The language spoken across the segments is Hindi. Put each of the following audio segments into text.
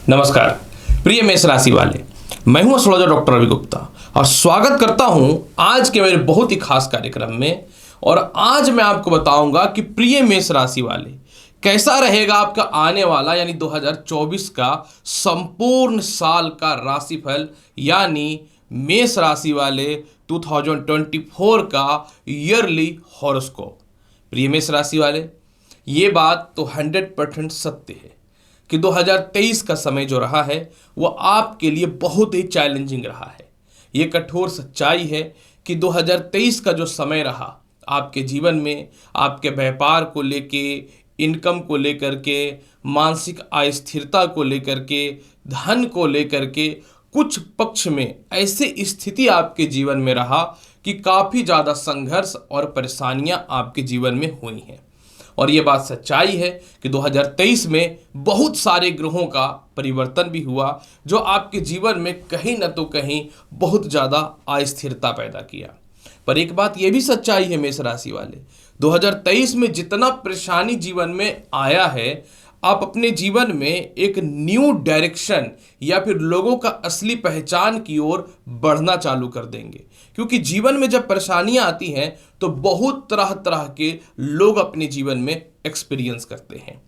नमस्कार प्रिय मेष राशि वाले, मैं हूं एस्ट्रोलॉजर डॉक्टर रवि गुप्ता और स्वागत करता हूं आज के मेरे बहुत ही खास कार्यक्रम में। और आज मैं आपको बताऊंगा कि प्रिय मेष राशि वाले, कैसा रहेगा आपका आने वाला यानी 2024 का संपूर्ण साल का राशिफल, यानी मेष राशि वाले 2024 का ईयरली हॉरोस्कोप। प्रिय मेष राशि वाले, ये बात तो 100% सत्य है कि 2023 का समय जो रहा है वो आपके लिए बहुत ही चैलेंजिंग रहा है। ये कठोर सच्चाई है कि 2023 का जो समय रहा आपके जीवन में, आपके व्यापार को लेके, इनकम को लेकर के, मानसिक अस्थिरता को लेकर के, धन को लेकर के, कुछ पक्ष में ऐसी स्थिति आपके जीवन में रहा कि काफ़ी ज़्यादा संघर्ष और परेशानियां आपके जीवन में हुई हैं। और ये बात सच्चाई है कि 2023 में बहुत सारे ग्रहों का परिवर्तन भी हुआ जो आपके जीवन में कहीं न तो कहीं बहुत ज़्यादा अस्थिरता पैदा किया। पर एक बात ये भी सच्चाई है मेष राशि वाले, 2023 में जितना परेशानी जीवन में आया है, आप अपने जीवन में एक न्यू डायरेक्शन या फिर लोगों का असली पहचान की ओर बढ़ना चालू कर देंगे। क्योंकि जीवन में जब परेशानियां आती हैं तो बहुत तरह तरह के लोग अपने जीवन में एक्सपीरियंस करते हैं।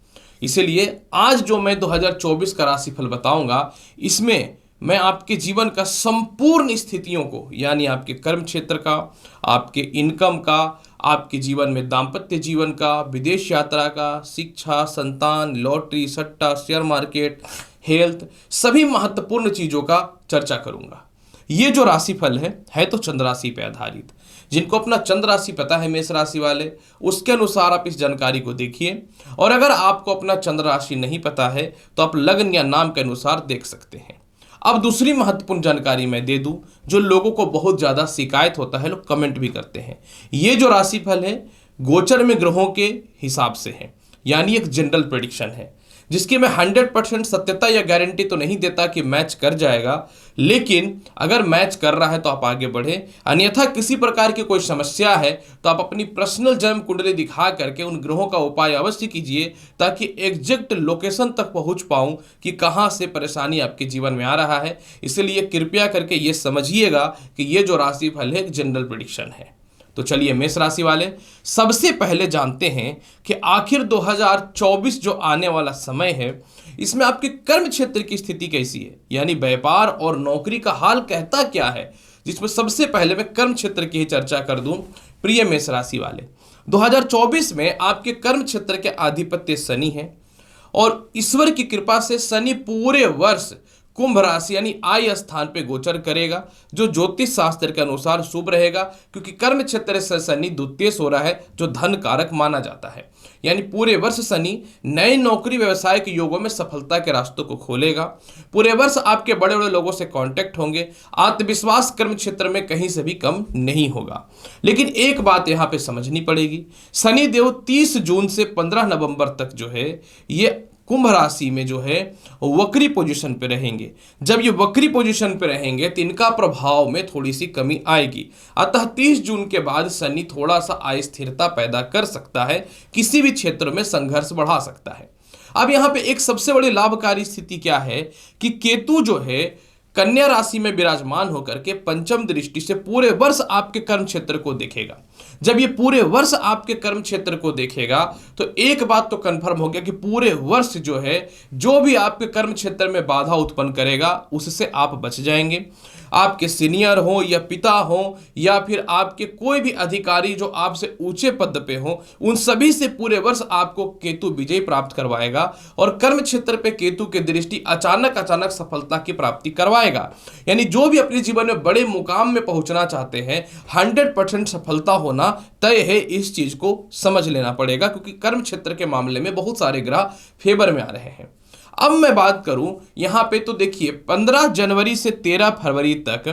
इसीलिए आज जो मैं 2024 का राशिफल बताऊंगा, इसमें मैं आपके जीवन का संपूर्ण स्थितियों को, यानी आपके कर्म क्षेत्र का, आपके इनकम का, आपके जीवन में दाम्पत्य जीवन का, विदेश यात्रा का, शिक्षा, संतान, लॉटरी, सट्टा, शेयर मार्केट, हेल्थ, सभी महत्वपूर्ण चीज़ों का चर्चा करूंगा। ये जो राशिफल है तो चंद्र राशि पे आधारित। जिनको अपना चंद्र राशि पता है मेष राशि वाले, उसके अनुसार आप इस जानकारी को देखिए। और अगर आपको अपना चंद्र राशि नहीं पता है तो आप लग्न या नाम के अनुसार देख सकते हैं। अब दूसरी महत्वपूर्ण जानकारी मैं दे दूं जो लोगों को बहुत ज़्यादा शिकायत होता है, लोग कमेंट भी करते हैं। ये जो राशिफल है गोचर में ग्रहों के हिसाब से है, यानी एक जनरल प्रेडिक्शन है जिसकी मैं 100% सत्यता या गारंटी तो नहीं देता कि मैच कर जाएगा, लेकिन अगर मैच कर रहा है तो आप आगे बढ़े, अन्यथा किसी प्रकार की कोई समस्या है तो आप अपनी पर्सनल जन्म कुंडली दिखा करके उन ग्रहों का उपाय अवश्य कीजिए ताकि एग्जैक्ट लोकेशन तक पहुंच पाऊं कि कहां से परेशानी आपके जीवन में आ रहा है। इसलिए कृपया करके ये समझिएगा कि ये जो राशिफल है एक जनरल प्रेडिक्शन है। तो चलिए मेष राशि वाले, सबसे पहले जानते हैं कि आखिर 2024 जो आने वाला समय है इसमें आपके कर्म क्षेत्र की स्थिति कैसी है, यानी व्यापार और नौकरी का हाल कहता क्या है, जिसमें सबसे पहले मैं कर्म क्षेत्र की ही चर्चा कर दूं। प्रिय मेष राशि वाले, 2024 में आपके कर्म क्षेत्र के आधिपत्य शनि है और ईश्वर की कृपा से शनि पूरे वर्ष कुंभ राशि यानी आय स्थान पे गोचर करेगा, जो ज्योतिष शास्त्र के अनुसार शुभ रहेगा क्योंकि कर्म क्षेत्र से शनि द्वितीय हो रहा है जो धन कारक माना जाता है। यानी पूरे वर्ष शनि नए नौकरी व्यवसाय के योगों में सफलता के रास्तों को खोलेगा। पूरे वर्ष आपके बड़े बड़े लोगों से कांटेक्ट होंगे। आत्मविश्वास कर्म क्षेत्र में कहीं से भी कम नहीं होगा। लेकिन एक बात यहाँ पे समझनी पड़ेगी, शनि देव 30 जून से 15 नवंबर तक जो है ये कुंभ राशि में जो है वक्री पोजीशन पे रहेंगे। जब ये वक्री पोजीशन पे रहेंगे तो इनका प्रभाव में थोड़ी सी कमी आएगी। अतः 30 जून के बाद शनि थोड़ा सा अस्थिरता पैदा कर सकता है, किसी भी क्षेत्र में संघर्ष बढ़ा सकता है। अब यहाँ पे एक सबसे बड़ी लाभकारी स्थिति क्या है कि केतु जो है कन्या राशि में विराजमान होकर के पंचम दृष्टि से पूरे वर्ष आपके कर्म क्षेत्र को देखेगा। जब ये पूरे वर्ष आपके कर्म क्षेत्र को देखेगा तो एक बात तो कंफर्म हो गया कि पूरे वर्ष जो है जो भी आपके कर्म क्षेत्र में बाधा उत्पन्न करेगा उससे आप बच जाएंगे। आपके सीनियर हो या पिता हो या फिर आपके कोई भी अधिकारी जो आपसे ऊंचे पद पे हो, उन सभी से पूरे वर्ष आपको केतु विजय प्राप्त करवाएगा और कर्म क्षेत्र पे केतु की दृष्टि अचानक सफलता की प्राप्ति करवाएगा। यानी जो भी अपने जीवन में बड़े मुकाम में पहुंचना चाहते हैं 100% सफलता होना तय है, इस चीज को समझ लेना पड़ेगा क्योंकि कर्म क्षेत्र के मामले में बहुत सारे ग्रह फेवर में आ रहे हैं। अब मैं बात करूं यहां पे तो देखिए 15 जनवरी से 13 फरवरी तक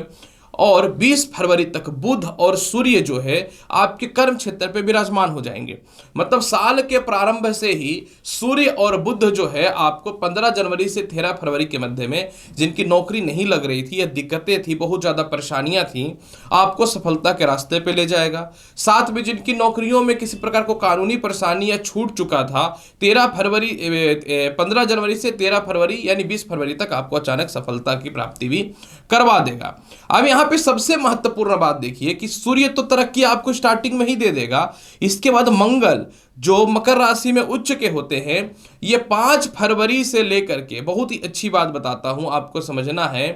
और 20 फरवरी तक बुध और सूर्य जो है आपके कर्म क्षेत्र पे विराजमान हो जाएंगे। मतलब साल के प्रारंभ से ही सूर्य और बुध जो है आपको 15 जनवरी से 13 फरवरी के मध्य में, जिनकी नौकरी नहीं लग रही थी या दिक्कतें थी, बहुत ज़्यादा परेशानियां थी, आपको सफलता के रास्ते पे ले जाएगा। साथ में जिनकी नौकरियों में किसी प्रकार को कानूनी परेशानी या छूट चुका था, 15 जनवरी से 13 फरवरी यानी 20 फरवरी तक आपको अचानक सफलता की प्राप्ति भी करवा देगा। अब यहाँ पे सबसे महत्वपूर्ण बात देखिए कि सूर्य तो तरक्की आपको स्टार्टिंग में ही दे देगा। इसके बाद मंगल जो मकर राशि में उच्च के होते हैं, ये 5 फरवरी से लेकर के, बहुत ही अच्छी बात बताता हूं आपको समझना है,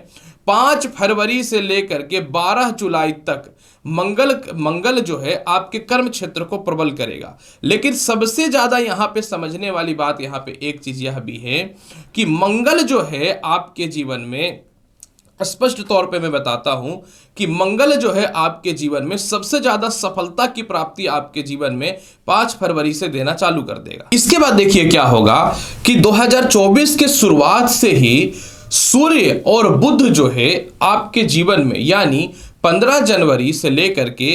5 फरवरी से लेकर के 12 जुलाई तक मंगल जो है आपके कर्म क्षेत्र को प्रबल करेगा। लेकिन सबसे ज्यादा यहां पे समझने वाली बात, यहां पे एक चीज यह भी है कि मंगल जो है आपके जीवन में, स्पष्ट तौर पे मैं बताता हूं कि मंगल जो है आपके जीवन में सबसे ज्यादा सफलता की प्राप्ति आपके जीवन में 5 फरवरी से देना चालू कर देगा। इसके बाद देखिए क्या होगा कि 2024 के शुरुआत से ही सूर्य और बुध जो है आपके जीवन में, यानी 15 जनवरी से लेकर के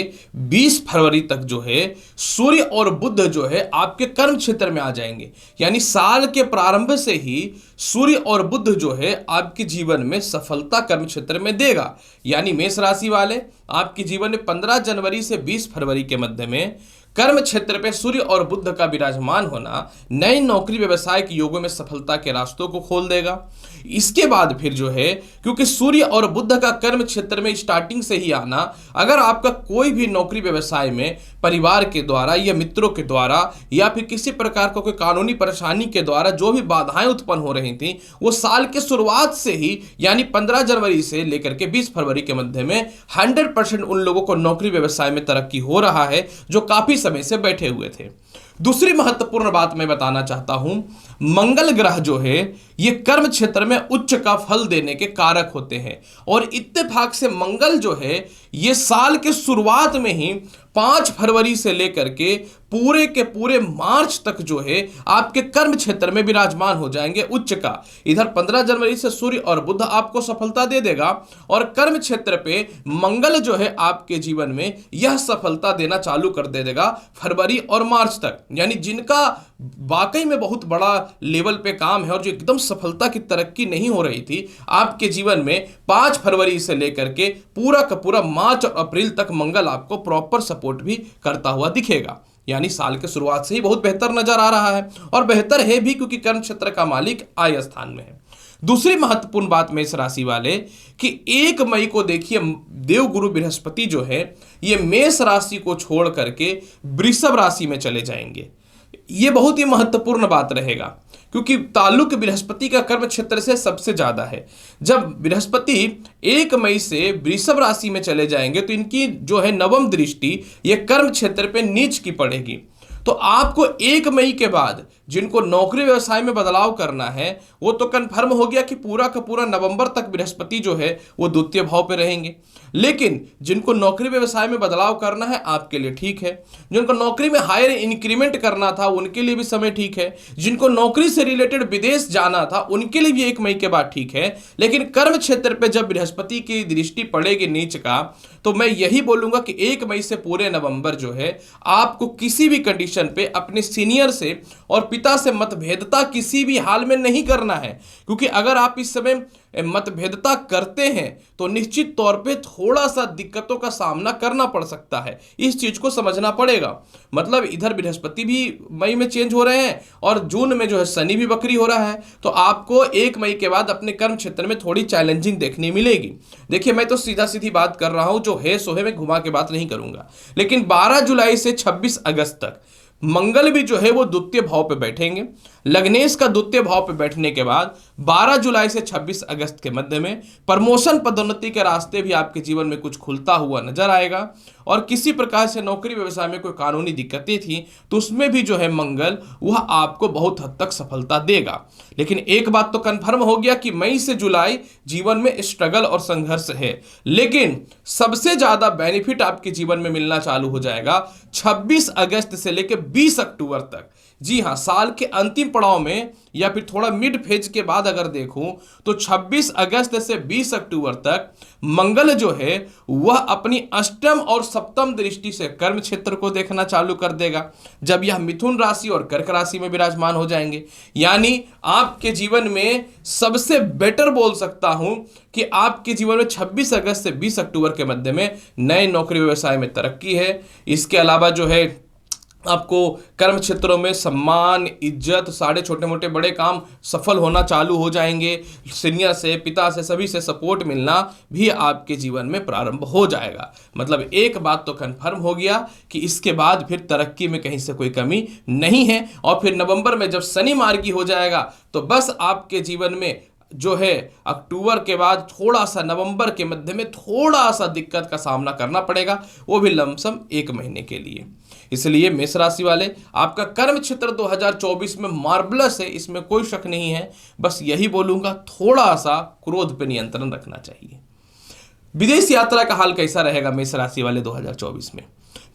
20 फरवरी तक जो है सूर्य और बुध जो है आपके कर्म क्षेत्र में आ जाएंगे। यानी साल के प्रारंभ से ही सूर्य और बुध जो है आपके जीवन में सफलता कर्म क्षेत्र में देगा। यानी मेष राशि वाले, आपके जीवन में 15 जनवरी से 20 फरवरी के मध्य में कर्म क्षेत्र पे सूर्य और बुध का विराजमान होना नई नौकरी व्यवसाय के योगों में सफलता के रास्तों को खोल देगा। इसके बाद फिर जो है, क्योंकि सूर्य और बुध का कर्म क्षेत्र में स्टार्टिंग से ही आना, अगर आपका कोई भी नौकरी व्यवसाय में परिवार के द्वारा या मित्रों के द्वारा या फिर किसी प्रकार को कोई कानूनी परेशानी के द्वारा जो भी बाधाएं उत्पन्न हो रही थी, वो साल के शुरुआत से ही यानी 15 जनवरी से लेकर के 20 फरवरी के मध्य में 100% उन लोगों को नौकरी व्यवसाय में तरक्की हो रहा है जो काफी समय से बैठे हुए थे। दूसरी महत्वपूर्ण बात मैं बताना चाहता हूं, मंगल ग्रह जो है ये कर्म क्षेत्र में उच्च का फल देने के कारक होते हैं और इत्तेफाक से मंगल जो है ये साल के शुरुआत में ही 5 फरवरी से लेकर के पूरे मार्च तक जो है आपके कर्म क्षेत्र में विराजमान हो जाएंगे उच्च का। इधर 15 जनवरी से सूर्य और बुध आपको सफलता दे देगा और कर्म क्षेत्र पे मंगल जो है आपके जीवन में यह सफलता देना चालू कर दे देगा फरवरी और मार्च तक। यानी जिनका वाकई में बहुत बड़ा लेवल पे काम है और जो एकदम सफलता की तरक्की नहीं हो रही थी, आपके जीवन में 5 फरवरी से लेकर के पूरा का पूरा मार्च और अप्रैल तक मंगल आपको प्रॉपर सपोर्ट भी करता हुआ दिखेगा। यानी साल के शुरुआत से ही बहुत बेहतर नजर आ रहा है और बेहतर है भी क्योंकि कर्म क्षेत्र का मालिक आय स्थान में है। दूसरी महत्वपूर्ण बात मेष राशि वाले कि 1 मई को देखिए देवगुरु बृहस्पति जो है ये मेष राशि को छोड़ करके वृषभ राशि में चले जाएंगे। ये बहुत ही महत्वपूर्ण बात रहेगा क्योंकि ताल्लुक बृहस्पति का कर्म क्षेत्र से सबसे ज्यादा है। जब बृहस्पति 1 मई से वृषभ राशि में चले जाएंगे तो इनकी जो है नवम दृष्टि ये कर्म क्षेत्र पे नीच की पड़ेगी। तो आपको 1 मई के बाद जिनको नौकरी व्यवसाय में बदलाव करना है वो तो कन्फर्म हो गया कि पूरा का पूरा नवंबर तक बृहस्पति जो है वो द्वितीय भाव पे रहेंगे। लेकिन जिनको नौकरी व्यवसाय में बदलाव करना है आपके लिए ठीक है, जिनको नौकरी में हायर इंक्रीमेंट करना था उनके लिए भी समय ठीक है, जिनको नौकरी से रिलेटेड विदेश जाना था उनके लिए भी 1 मई के बाद ठीक है। लेकिन कर्म क्षेत्र पे जब बृहस्पति की दृष्टि पड़ेगी नीच का, तो मैं यही बोलूंगा कि 1 मई से पूरे नवंबर जो है आपको किसी भी कंडीशन पे अपने सीनियर से और पिता से मतभेदता किसी भी हाल में नहीं करना है। क्योंकि अगर आप इस समय मतभेदता करते हैं तो निश्चित तौर पे थोड़ा सा दिक्कतों का सामना करना पड़ सकता है, इस चीज को समझना पड़ेगा। मतलब इधर बृहस्पति भी मई में चेंज हो रहे हैं और जून में जो है शनि भी वक्री हो रहा है, तो आपको 1 मई के बाद अपने कर्म क्षेत्र में थोड़ी चैलेंजिंग देखने मिलेगी। देखिए मैं तो सीधा सीधी बात कर रहा हूं, जो है सो है, मैं घुमा के बात नहीं करूंगा। लेकिन 12 जुलाई से 26 अगस्त तक मंगल भी जो है वो द्वितीय भाव पे बैठेंगे। लग्नेश का द्वितीय भाव पे बैठने के बाद 12 जुलाई से 26 अगस्त के मध्य में प्रमोशन पदोन्नति के रास्ते भी आपके जीवन में कुछ खुलता हुआ नजर आएगा। और किसी प्रकार से नौकरी व्यवसाय में कोई कानूनी दिक्कतें थी तो उसमें भी जो है मंगल वह आपको बहुत हद तक सफलता देगा। लेकिन एक बात तो कंफर्म हो गया कि मई से जुलाई जीवन में स्ट्रगल और संघर्ष है, लेकिन सबसे ज्यादा बेनिफिट आपके जीवन में मिलना चालू हो जाएगा 26 अगस्त से लेकर 20 अक्टूबर तक। जी हाँ, साल के अंतिम पड़ाव में या फिर थोड़ा मिड फेज के बाद अगर देखूं तो 26 अगस्त से 20 अक्टूबर तक मंगल जो है वह अपनी अष्टम और सप्तम दृष्टि से कर्म क्षेत्र को देखना चालू कर देगा, जब यह मिथुन राशि और कर्क राशि में विराजमान हो जाएंगे। यानी आपके जीवन में सबसे बेटर बोल सकता हूं कि आपके जीवन में 26 अगस्त से 20 अक्टूबर के मध्य में नए नौकरी व्यवसाय में तरक्की है। इसके अलावा जो है आपको कर्म क्षेत्रों में सम्मान, इज्जत, सारे छोटे मोटे बड़े काम सफल होना चालू हो जाएंगे। सीनियर से, पिता से, सभी से सपोर्ट मिलना भी आपके जीवन में प्रारंभ हो जाएगा। मतलब एक बात तो कंफर्म हो गया कि इसके बाद फिर तरक्की में कहीं से कोई कमी नहीं है। और फिर नवंबर में जब शनि मार्गी हो जाएगा तो बस आपके जीवन में जो है अक्टूबर के बाद थोड़ा सा नवंबर के मध्य में थोड़ा सा दिक्कत का सामना करना पड़ेगा, वो भी लमसम 1 महीने के लिए। इसलिए मेष राशि वाले, आपका कर्म क्षेत्र 2024 में मार्वलस है, इसमें कोई शक नहीं है। बस यही बोलूंगा, थोड़ा सा क्रोध पे नियंत्रण रखना चाहिए। विदेश यात्रा का हाल कैसा रहेगा मेष राशि वाले 2024 में?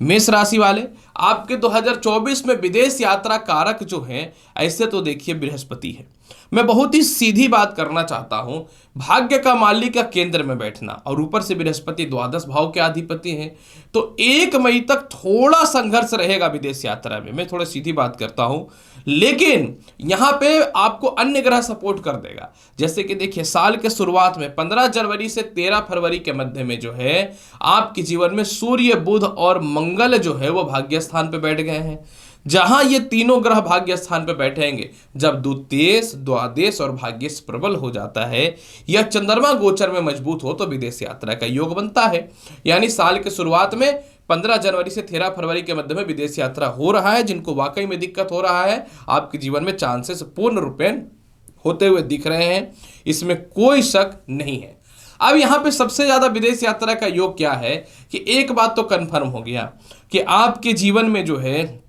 मेष राशि वाले, आपके 2024 में विदेश यात्रा कारक जो हैं, ऐसे तो देखिए बृहस्पति है। मैं बहुत ही सीधी बात करना चाहता हूं, भाग्य का मालिक का केंद्र में बैठना और ऊपर से बृहस्पति द्वादश भाव के अधिपति हैं, तो 1 मई तक थोड़ा संघर्ष रहेगा विदेश यात्रा में। मैं थोड़ा सीधी बात करता हूं, लेकिन यहां पे आपको अन्य ग्रह सपोर्ट कर देगा। जैसे कि देखिए, साल के शुरुआत में 15 जनवरी से 13 फरवरी के मध्य में जो है आपके जीवन में सूर्य, बुध और मंगल जो है वो भाग्य स्थान पे बैठ गए हैं। जहां ये तीनों ग्रह भाग्य स्थान पे बैठेंगे, जब द्वितीयेश, द्वादश और भाग्येश प्रबल हो जाता है, यह चंद्रमा गोचर में मजबूत हो तो विदेश यात्रा का योग बनता है। यानी साल के शुरुआत में 15 जनवरी से 13 फरवरी के मध्य में विदेश यात्रा हो रहा है। जिनको वाकई में दिक्कत हो रहा है, आपके जीवन में चांसेस पूर्ण रूपेण होते हुए दिख रहे हैं, इसमें कोई शक नहीं है। अब यहां पे सबसे ज्यादा विदेश यात्रा का योग क्या है कि एक बात तो कंफर्म हो गया कि आपके जीवन में जो है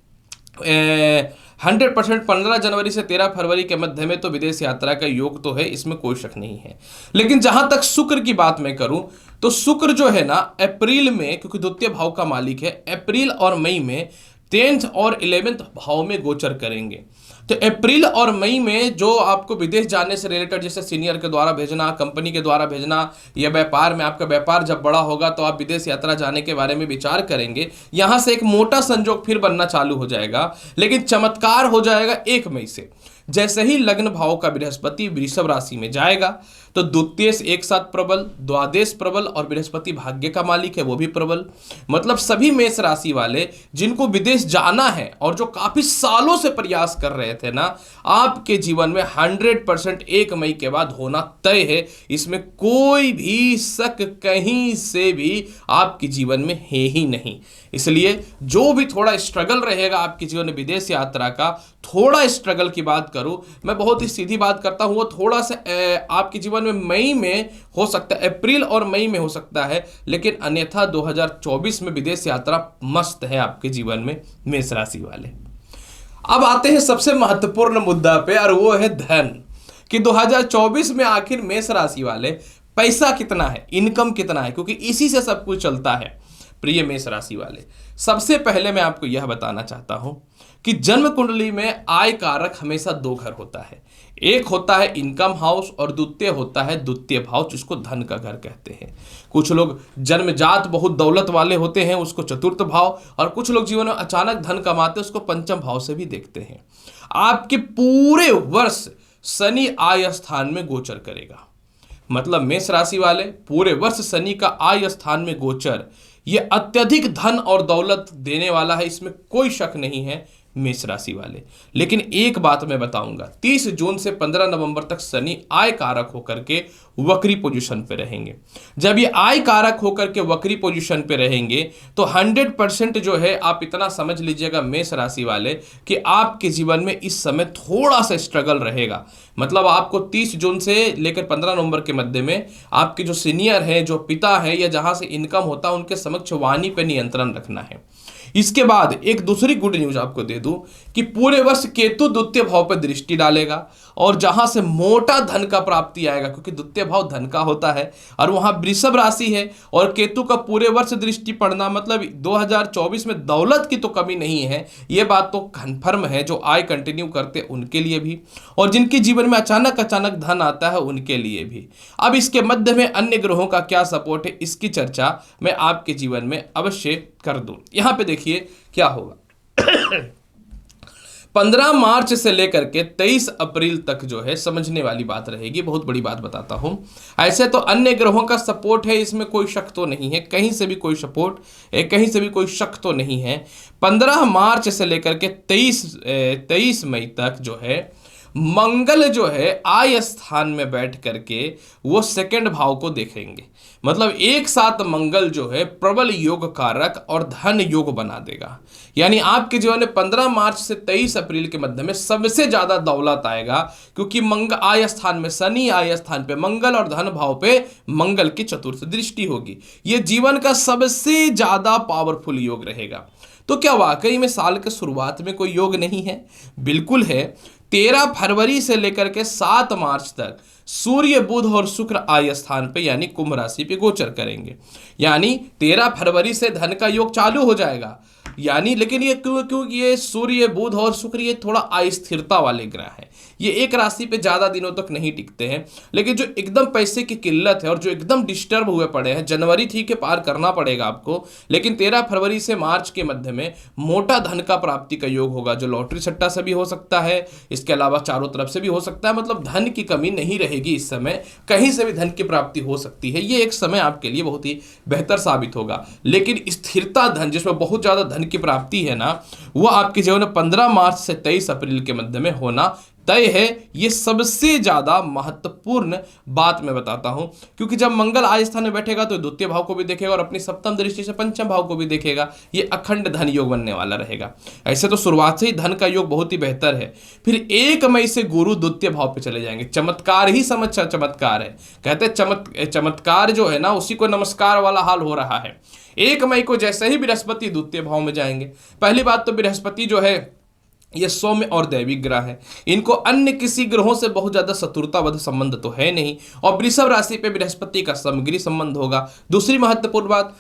100% 15 जनवरी से 13 फरवरी के मध्य में तो विदेश यात्रा का योग तो है, इसमें कोई शक नहीं है। लेकिन जहां तक शुक्र की बात मैं करूं तो शुक्र जो है ना अप्रैल में, क्योंकि द्वितीय भाव का मालिक है, अप्रैल और मई में 10th और 11th भाव में गोचर करेंगे। तो अप्रैल और मई में जो आपको विदेश जाने से रिलेटेड, जैसे सीनियर के द्वारा भेजना, कंपनी के द्वारा भेजना, या व्यापार में आपका व्यापार जब बड़ा होगा तो आप विदेश यात्रा जाने के बारे में विचार करेंगे। यहां से एक मोटा संजोग फिर बनना चालू हो जाएगा। लेकिन चमत्कार हो जाएगा 1 मई से। जैसे ही लग्न भाव का बृहस्पति वृषभ राशि में जाएगा तो द्वितीयेश एक साथ प्रबल, द्वादश प्रबल और बृहस्पति भाग्य का मालिक है वो भी प्रबल। मतलब सभी मेष राशि वाले जिनको विदेश जाना है और जो काफी सालों से प्रयास कर रहे थे ना, आपके जीवन में 100% 1 मई के बाद होना तय है। इसमें कोई भी शक कहीं से भी आपके जीवन में है ही नहीं। इसलिए जो भी थोड़ा स्ट्रगल रहेगा आपके जीवन में विदेश यात्रा का, थोड़ा स्ट्रगल की बात करूं, मैं बहुत ही सीधी बात करता हूं, वो थोड़ा सा आपके जीवन में मई में हो सकता है, अप्रैल और मई में हो सकता है। लेकिन अन्यथा 2024 में विदेश यात्रा मस्त है आपके जीवन में मेष राशि वाले। अब आते हैं सबसे महत्वपूर्ण मुद्दा पे, और वो है धन। कि 2024 में आखिर मेष राशि वाले पैसा कितना है, इनकम कितना है, क्योंकि इसी से सब कुछ चलता है। प्रिय मेष राशि वाले, सबसे पहले मैं आपको यह बताना चाहता हूं कि जन्म कुंडली में आय कारक हमेशा 2 घर होता है। एक होता है इनकम हाउस और द्वितीय होता है द्वितीय भाव, जिसको धन का घर कहते हैं। कुछ लोग जन्मजात बहुत दौलत वाले होते हैं, उसको चतुर्थ भाव, और कुछ लोग जीवन में अचानक धन कमाते हैं, उसको पंचम भाव से भी देखते हैं। आपके पूरे वर्ष शनि आय स्थान में गोचर करेगा। मतलब मेष राशि वाले, पूरे वर्ष शनि का आय स्थान में गोचर ये अत्यधिक धन और दौलत देने वाला है, इसमें कोई शक नहीं है मेष राशि वाले। लेकिन एक बात मैं बताऊंगा, 30 जून से 15 नवंबर तक शनि आय कारक होकर के वक्री पोजीशन पे रहेंगे। जब ये आय कारक होकर के वक्री पोजीशन पे रहेंगे तो 100% जो है, आप इतना समझ लीजिएगा मेष राशि वाले कि आपके जीवन में इस समय थोड़ा सा स्ट्रगल रहेगा। मतलब आपको 30 जून से लेकर 15 नवंबर के मध्य में आपके जो सीनियर हैं, जो पिता हैं, या जहां से इनकम होता है, उनके समक्ष वाणी पे नियंत्रण रखना है। इसके बाद एक दूसरी गुड न्यूज आपको दे दूं कि पूरे वर्ष केतु द्वितीय भाव पर दृष्टि डालेगा और जहां से मोटा धन का प्राप्ति आएगा, क्योंकि द्वितीय भाव धन का होता है और वहां वृषभ राशि है और केतु का पूरे वर्ष दृष्टि पड़ना मतलब 2024 में दौलत की तो कमी नहीं है, ये बात तो कन्फर्म है। जो आय कंटिन्यू करते उनके लिए भी और जिनके जीवन में अचानक अचानक धन आता है उनके लिए भी। अब इसके मध्य में अन्य ग्रहों का क्या सपोर्ट है, इसकी चर्चा मैं आपके जीवन में अवश्य कर दूं। यहां पे देखिए क्या होगा। 15 मार्च से लेकर के 23 अप्रैल तक जो है समझने वाली बात रहेगी, बहुत बड़ी बात बताता हूं। ऐसे तो अन्य ग्रहों का सपोर्ट है, इसमें कोई शक तो नहीं है, कहीं से भी कोई सपोर्ट कहीं से भी कोई शक तो नहीं है। 15 मार्च से लेकर के 23 मई तक जो है मंगल जो है आय स्थान में बैठ करके वो सेकंड भाव को देखेंगे, मतलब एक साथ मंगल जो है प्रबल योग कारक और धन योग बना देगा। यानी आपके जीवन में 15 मार्च से 23 अप्रैल के मध्य में सबसे ज्यादा दौलत आएगा, क्योंकि मंगल आय स्थान में शनि, आय स्थान पे मंगल और धन भाव पे मंगल की चतुर्थ दृष्टि होगी। ये जीवन का सबसे ज्यादा पावरफुल योग रहेगा। तो क्या वाकई में साल के शुरुआत में कोई योग नहीं है? बिल्कुल है। 13 फरवरी से लेकर के 7 मार्च तक सूर्य, बुध और शुक्र आय स्थान पे यानी कुंभ राशि पे गोचर करेंगे। यानी 13 फरवरी से धन का योग चालू हो जाएगा। यानी लेकिन ये क्योंकि ये सूर्य, बुध और शुक्र ये थोड़ा अस्थिरता वाले ग्रह हैं, ये एक राशि पे ज्यादा दिनों तक नहीं टिकते हैं। लेकिन जो एकदम पैसे की किल्लत है और जो एकदम डिस्टर्ब हुए पड़े हैं, जनवरी ठीक है पार करना पड़ेगा आपको, लेकिन 13 फरवरी से मार्च के मध्य में मोटा धन का प्राप्ति का योग होगा, जो लॉटरी सट्टा से भी हो सकता है, इसके अलावा चारों तरफ से भी हो सकता है। मतलब धन की कमी नहीं रहेगी इस समय, कहीं से भी धन की प्राप्ति हो सकती है। ये एक समय आपके लिए बहुत ही बेहतर साबित होगा। लेकिन स्थिरता धन जिसमें बहुत ज्यादा धन की प्राप्ति है ना, वो आपके जीवन में 15 मार्च से 23 अप्रैल के मध्य में होना तय है। ये सबसे ज्यादा महत्वपूर्ण बात मैं बताता हूं, क्योंकि जब मंगल आय स्थान में बैठेगा तो द्वितीय भाव को भी देखेगा और अपनी सप्तम दृष्टि से पंचम भाव को भी देखेगा। ये अखंड धन योग बनने वाला रहेगा। ऐसे तो शुरुआत से ही धन का योग बहुत ही बेहतर है। फिर 1 मई से गुरु द्वितीय भाव पे चले जाएंगे। चमत्कार ही समझ चमत्कार है, कहते हैं चमत्कार जो है ना उसी को नमस्कार वाला हाल हो रहा है। 1 मई को जैसे ही बृहस्पति द्वितीय भाव में जाएंगे, पहली बात तो बृहस्पति जो है ये सौम्य और दैविक ग्रह है, इनको अन्य किसी ग्रहों से बहुत ज्यादा शत्रुताबद्ध संबंध तो है नहीं, और वृषभ राशि पे बृहस्पति का समग्री संबंध होगा। दूसरी महत्वपूर्ण बात,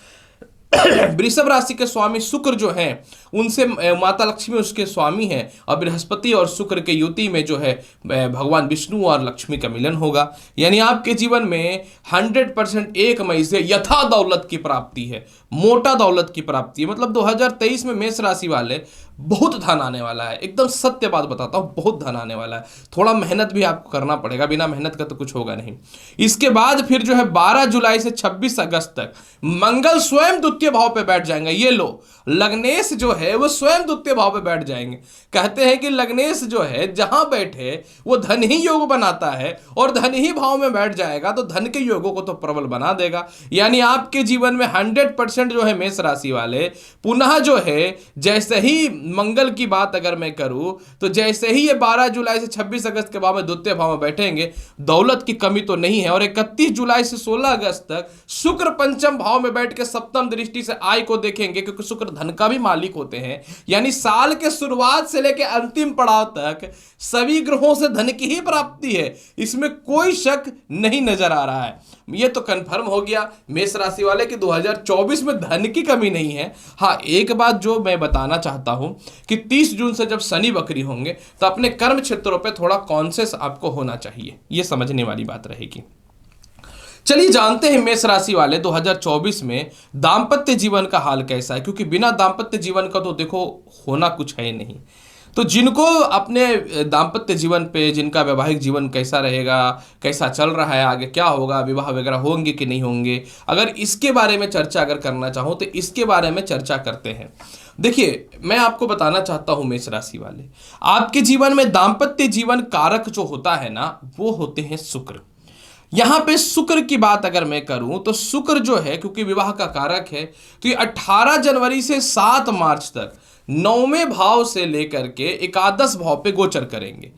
वृषभ राशि के स्वामी शुक्र जो हैं उनसे माता लक्ष्मी उसके स्वामी हैं, और बृहस्पति और शुक्र के युति में जो है भगवान विष्णु और लक्ष्मी का मिलन होगा। यानी आपके जीवन में 100% 1 मई से यथा दौलत की प्राप्ति है, मोटा दौलत की प्राप्ति है। मतलब 2023 में मेष राशि वाले बहुत धन आने वाला है, एकदम सत्य बात बताता हूं, बहुत धन आने वाला है। थोड़ा मेहनत भी आपको करना पड़ेगा, बिना मेहनत का तो कुछ होगा नहीं। इसके बाद फिर जो है 12 जुलाई से 26 अगस्त तक मंगल स्वयं द्वितीय भाव पे बैठ जाएंगे। ये लो, लग्नेश जो है वो स्वयं द्वितीय भाव पे बैठ जाएंगे। कहते हैं कि लग्नेश जो है जहां बैठे वो धन ही योग बनाता है, और धन ही भाव में बैठ जाएगा तो धन के योगों को तो प्रबल बना देगा। यानी आपके जीवन में 100% जो है मेष राशि वाले पुनः जो है, जैसे ही मंगल की बात अगर मैं करूं तो जैसे ही ये 12 जुलाई से 26 अगस्त के बाद में द्वितीय भाव में बैठेंगे, दौलत की कमी तो नहीं है। और 31 जुलाई से 16 अगस्त तक शुक्र पंचम भाव में बैठ के सप्तम दृष्टि से आय को देखेंगे, क्योंकि शुक्र धन का भी मालिक होते हैं। यानी साल के शुरुआत से लेकर अंतिम पड़ाव तक सभी ग्रहों से धन की ही प्राप्ति है, इसमें कोई शक नहीं नजर आ रहा है। ये तो कंफर्म हो गया मेष राशि वाले कि 2024 में धन की कमी नहीं है। हाँ, एक बात जो मैं बताना चाहता हूं कि 30 जून से जब शनि वक्री होंगे तो अपने कर्म क्षेत्रों पे थोड़ा कॉन्शियस आपको होना चाहिए, ये समझने वाली बात रहेगी। चलिए जानते हैं मेष राशि वाले 2024 में दाम्पत्य जीवन का हाल कैसा है, क्योंकि बिना दाम्पत्य जीवन का तो देखो होना कुछ है नहीं। तो जिनको अपने दाम्पत्य जीवन पे, जिनका वैवाहिक जीवन कैसा रहेगा, कैसा चल रहा है, आगे क्या होगा, विवाह वगैरह होंगे कि नहीं होंगे, अगर इसके बारे में चर्चा अगर करना चाहूँ तो इसके बारे में चर्चा करते हैं। देखिए, मैं आपको बताना चाहता हूं मेष राशि वाले, आपके जीवन में दाम्पत्य जीवन कारक जो होता है ना, वो होते हैं शुक्र। यहां पे शुक्र की बात अगर मैं करूं तो शुक्र जो है, क्योंकि विवाह का कारक है, तो ये 18 जनवरी से 7 मार्च तक 9वें भाव से लेकर के एकादश भाव पे गोचर करेंगे।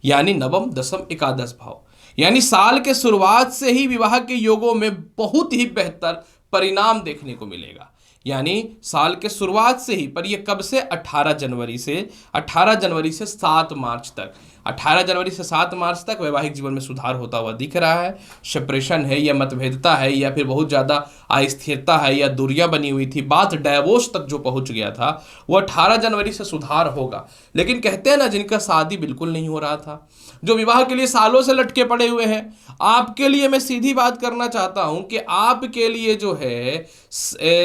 यानी नवम, दसम, एकादश भाव। यानी साल के शुरुआत से ही विवाह के योगों में बहुत ही बेहतर परिणाम देखने को मिलेगा। यानी साल के शुरुआत से ही, पर ये कब से, 18 जनवरी से 7 मार्च तक, 18 जनवरी से 7 मार्च तक वैवाहिक जीवन में सुधार होता हुआ दिख रहा है। सेपरेशन है या मतभेदता है या फिर बहुत ज़्यादा अस्थिरता है या दूरियां बनी हुई थी, बात डाइवोर्स तक जो पहुंच गया था, वो 18 जनवरी से सुधार होगा। लेकिन कहते हैं ना, जिनका शादी बिल्कुल नहीं हो रहा था, जो विवाह के लिए सालों से लटके पड़े हुए हैं, आपके लिए मैं सीधी बात करना चाहता हूं कि आपके लिए जो है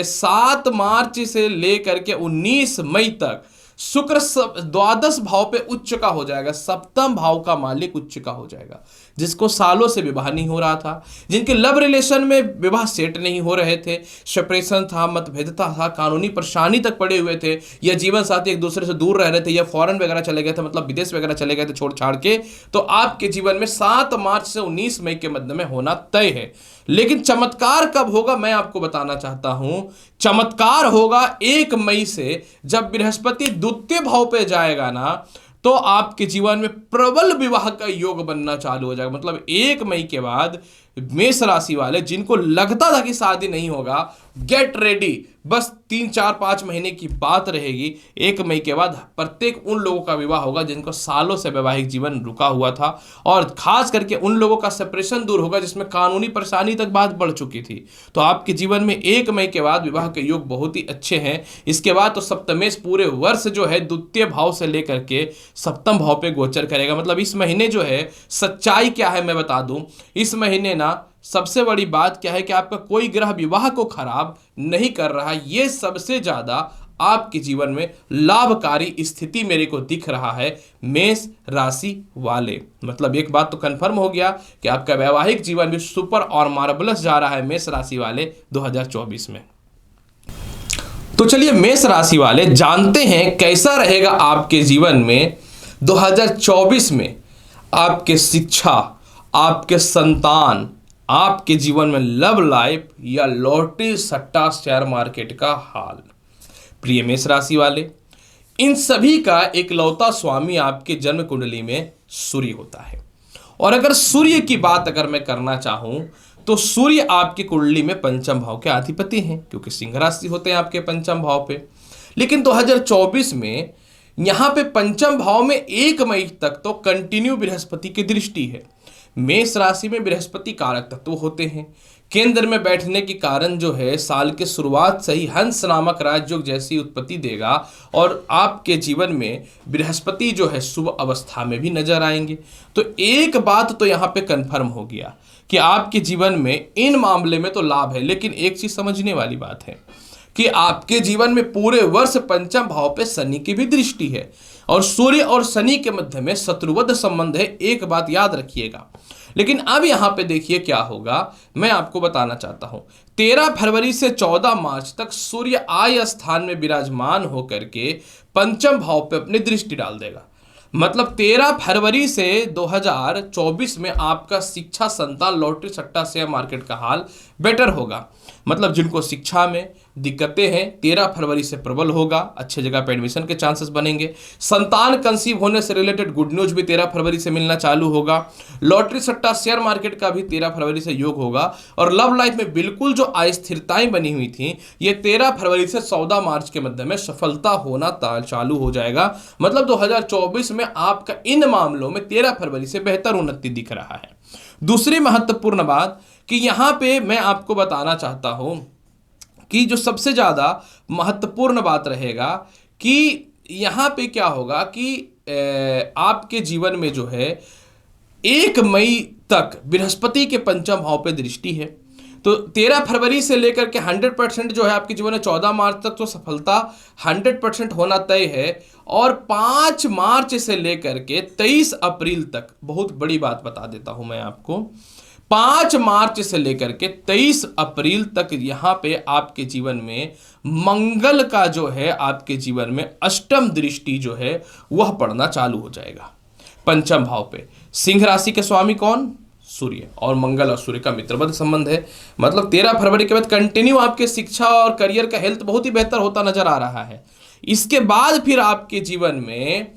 7 मार्च से लेकर के 19 मई तक शुक्र द्वादश भाव पे उच्च का हो जाएगा, सप्तम भाव का मालिक उच्च का हो जाएगा। जिसको सालों से विवाह नहीं हो रहा था, जिनके लव रिलेशन में विवाह सेट नहीं हो रहे थे, सेपरेशन था, मतभेदता था, कानूनी परेशानी तक पड़े हुए थे, या जीवन साथी एक दूसरे से दूर रह रहे थे, या फॉरेन वगैरह चले गए थे, मतलब विदेश वगैरह चले गए थे छोड़ छाड़ के, तो आपके जीवन में 7 मार्च से 19 मई के मध्य में होना तय है। लेकिन चमत्कार कब होगा मैं आपको बताना चाहता हूं। चमत्कार होगा 1 मई से, जब बृहस्पति द्वितीय भाव पे जाएगा ना, तो आपके जीवन में प्रबल विवाह का योग बनना चालू हो जाएगा। मतलब 1 मई के बाद मेष राशि वाले जिनको लगता था कि शादी नहीं होगा, गेट रेडी, बस 3 4 5 महीने की बात रहेगी। 1 मई के बाद प्रत्येक उन लोगों का विवाह होगा जिनको सालों से वैवाहिक जीवन रुका हुआ था, और खास करके उन लोगों का सेपरेशन दूर होगा जिसमें कानूनी परेशानी तक बात बढ़ चुकी थी। तो आपके जीवन में 1 मई के बाद विवाह के योग बहुत ही अच्छे हैं। इसके बाद तो सप्तमेश पूरे वर्ष जो है द्वितीय भाव से लेकर के सप्तम भाव पे गोचर करेगा। मतलब इस महीने जो है सच्चाई क्या है मैं बता दूं, इस महीने ना सबसे बड़ी बात क्या है कि आपका कोई ग्रह विवाह को खराब नहीं कर रहा। ये सबसे ज्यादा आपके जीवन में लाभकारी स्थिति मेरे को दिख रहा है मेष राशि वाले। मतलब एक बात तो कंफर्म हो गया कि आपका वैवाहिक जीवन भी सुपर और मार्वलस जा रहा है मेष राशि वाले 2024 में। तो चलिए मेष राशि वाले जानते हैं कैसा रहेगा आपके जीवन में 2024 में आपके शिक्षा, आपके संतान, आपके जीवन में लव लाइफ या लॉटरी सट्टा शेयर मार्केट का हाल। प्रिय मेष राशि वाले, इन सभी का एकलौता स्वामी आपके जन्म कुंडली में सूर्य होता है। और अगर सूर्य की बात अगर मैं करना चाहूं तो सूर्य आपकी कुंडली में पंचम भाव के अधिपति हैं, क्योंकि सिंह राशि होते हैं आपके पंचम भाव पे। लेकिन 2024 में यहां पे पंचम भाव में 1 मई तक तो कंटिन्यू बृहस्पति की दृष्टि है। मेष राशि में बृहस्पति कारक तत्व होते हैं। केंद्र में बैठने के कारण जो है साल के शुरुआत से ही हंस नामक राजयोग जैसी उत्पत्ति देगा, और आपके जीवन में बृहस्पति जो है शुभ अवस्था में भी नजर आएंगे। तो एक बात तो यहाँ पे कंफर्म हो गया कि आपके जीवन में इन मामले में तो लाभ है। लेकिन एक चीज समझने वाली बात है कि आपके जीवन में पूरे वर्ष पंचम भाव पे शनि की भी दृष्टि है, और सूर्य और शनि के मध्य में शत्रुवध संबंध है। एक बात याद रखिएगा। लेकिन अब यहां पे देखिए क्या होगा, मैं आपको बताना चाहता हूं। 13 फरवरी से 14 मार्च तक सूर्य आय स्थान में विराजमान होकर के पंचम भाव पे अपनी दृष्टि डाल देगा। मतलब 13 फरवरी से 2024 में आपका शिक्षा, संतान, लॉटरी सट्टा शेयर मार्केट का हाल बेटर होगा। मतलब जिनको शिक्षा में दिक्कतें हैं 13 फरवरी से प्रबल होगा, अच्छे जगह पे एडमिशन के चांसेस बनेंगे। संतान कंसीव होने से रिलेटेड गुड न्यूज भी 13 फरवरी से मिलना चालू होगा। लॉटरी सट्टा शेयर मार्केट का भी 13 फरवरी से योग होगा। और लव लाइफ में बिल्कुल जो अस्थिरताएं बनी हुई थी, ये 13 फरवरी से 14 मार्च के मध्य में सफलता होना चालू हो जाएगा। मतलब 2024 में आपका इन मामलों में 13 फरवरी से बेहतर उन्नति दिख रहा है। दूसरी महत्वपूर्ण बात कि यहां पे मैं आपको बताना चाहता हूं कि जो सबसे ज्यादा महत्वपूर्ण बात रहेगा कि यहां पे क्या होगा कि आपके जीवन में जो है 1 मई तक बृहस्पति के पंचम भाव पे दृष्टि है। तो 13 फरवरी से लेकर के 100% जो है आपके जीवन में 14 मार्च तक तो सफलता 100% होना तय है। और 5 मार्च से लेकर के 23 अप्रैल तक, बहुत बड़ी बात बता देता हूं मैं आपको, 5 मार्च से लेकर के 23 अप्रैल तक यहां पे आपके जीवन में मंगल का जो है आपके जीवन में अष्टम दृष्टि जो है वह पड़ना चालू हो जाएगा पंचम भाव पे। सिंह राशि के स्वामी कौन? सूर्य। और मंगल और सूर्य का मित्रवत संबंध है। मतलब 13 फरवरी के बाद कंटिन्यू आपके शिक्षा और करियर का हेल्थ बहुत ही बेहतर होता नजर आ रहा है। इसके बाद फिर आपके जीवन में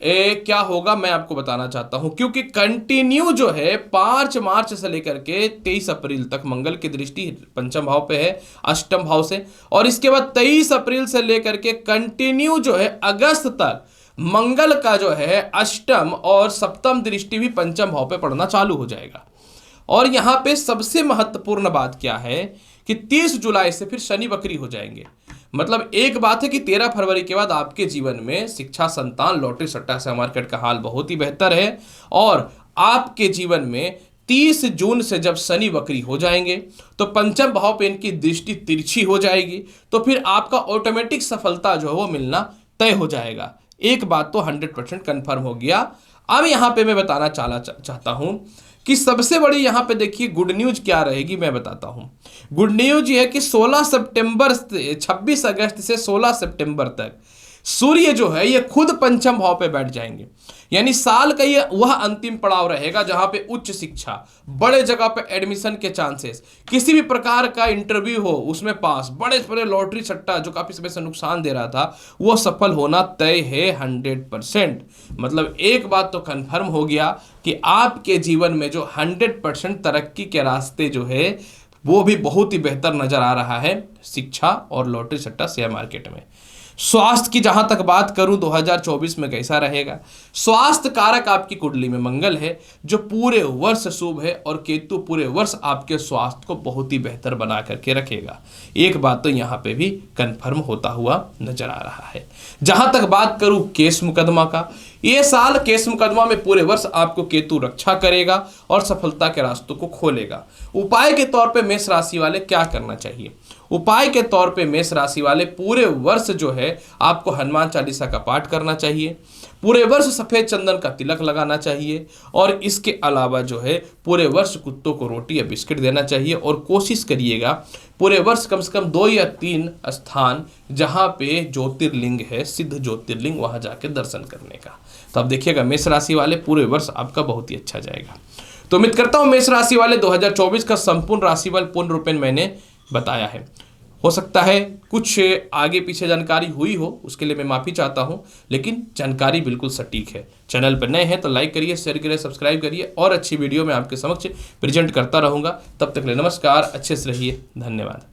क्या होगा मैं आपको बताना चाहता हूं, क्योंकि कंटिन्यू जो है 5 मार्च से लेकर के 23 अप्रैल तक मंगल की दृष्टि पंचम भाव पे है अष्टम भाव से, और इसके बाद 23 अप्रैल से लेकर के कंटिन्यू जो है अगस्त तक मंगल का जो है अष्टम और सप्तम दृष्टि भी पंचम भाव पे पड़ना चालू हो जाएगा। और यहां पे सबसे महत्वपूर्ण बात क्या है कि 30 जुलाई से फिर शनि वक्री हो जाएंगे। मतलब एक बात है कि 13 फरवरी के बाद आपके जीवन में शिक्षा, संतान, लॉटरी सट्टा शेयर मार्केट का हाल बहुत ही बेहतर है, और आपके जीवन में 30 जून से जब शनि वक्री हो जाएंगे तो पंचम भाव पे इनकी दृष्टि तिरछी हो जाएगी, तो फिर आपका ऑटोमेटिक सफलता जो है वो मिलना तय हो जाएगा। एक बात तो 100% कन्फर्म हो गया। अब यहां पे मैं बताना चाहता हूं कि सबसे बड़ी यहां पे देखिए गुड न्यूज क्या रहेगी, मैं बताता हूं। गुड न्यूज ये है कि 16 सितंबर से 26 अगस्त से 16 सितंबर तक सूर्य जो है ये खुद पंचम भाव पे बैठ जाएंगे। यानी साल का ये वह अंतिम पड़ाव रहेगा जहां पे उच्च शिक्षा, बड़े जगह पे एडमिशन के चांसेस, किसी भी प्रकार का इंटरव्यू हो उसमें पास, बड़े बड़े लॉटरी सट्टा जो काफी समय से नुकसान दे रहा था वो सफल होना तय है 100%। मतलब एक बात तो कंफर्म हो गया कि आपके जीवन में जो 100% तरक्की के रास्ते जो है वो भी बहुत ही बेहतर नजर आ रहा है शिक्षा और लॉटरी सट्टा शेयर मार्केट में। स्वास्थ्य की जहां तक बात करूं 2024 में कैसा रहेगा, स्वास्थ्य कारक आपकी कुंडली में मंगल है जो पूरे वर्ष शुभ है, और केतु पूरे वर्ष आपके स्वास्थ्य को बहुत ही बेहतर बना करके रखेगा। एक बात तो यहां पे भी कंफर्म होता हुआ नजर आ रहा है। जहां तक बात करूं केस मुकदमा का, ये साल केस मुकदमा में पूरे वर्ष आपको केतु रक्षा करेगा और सफलता के रास्तों को खोलेगा। उपाय के तौर पे मेष राशि वाले क्या करना चाहिए? उपाय के तौर पे मेष राशि वाले पूरे वर्ष जो है आपको हनुमान चालीसा का पाठ करना चाहिए, पूरे वर्ष सफेद चंदन का तिलक लगाना चाहिए, और इसके अलावा जो है पूरे वर्ष कुत्तों को रोटी या बिस्किट देना चाहिए। और कोशिश करिएगा पूरे वर्ष कम से कम 2 या 3 स्थान जहां पे ज्योतिर्लिंग है, सिद्ध ज्योतिर्लिंग, वहां जाके दर्शन करने का। तो अब देखिएगा मेष राशि वाले पूरे वर्ष आपका बहुत ही अच्छा जाएगा। तो उम्मीद करता हूं मेष राशि वाले 2024 का संपूर्ण राशिफल पूर्ण रूपेण मैंने बताया है। हो सकता है कुछ आगे पीछे जानकारी हुई हो, उसके लिए मैं माफ़ी चाहता हूं, लेकिन जानकारी बिल्कुल सटीक है। चैनल पर नए हैं तो लाइक करिए, शेयर करिए, सब्सक्राइब करिए, और अच्छी वीडियो मैं आपके समक्ष प्रेजेंट करता रहूंगा। तब तक के लिए नमस्कार, अच्छे से रहिए, धन्यवाद।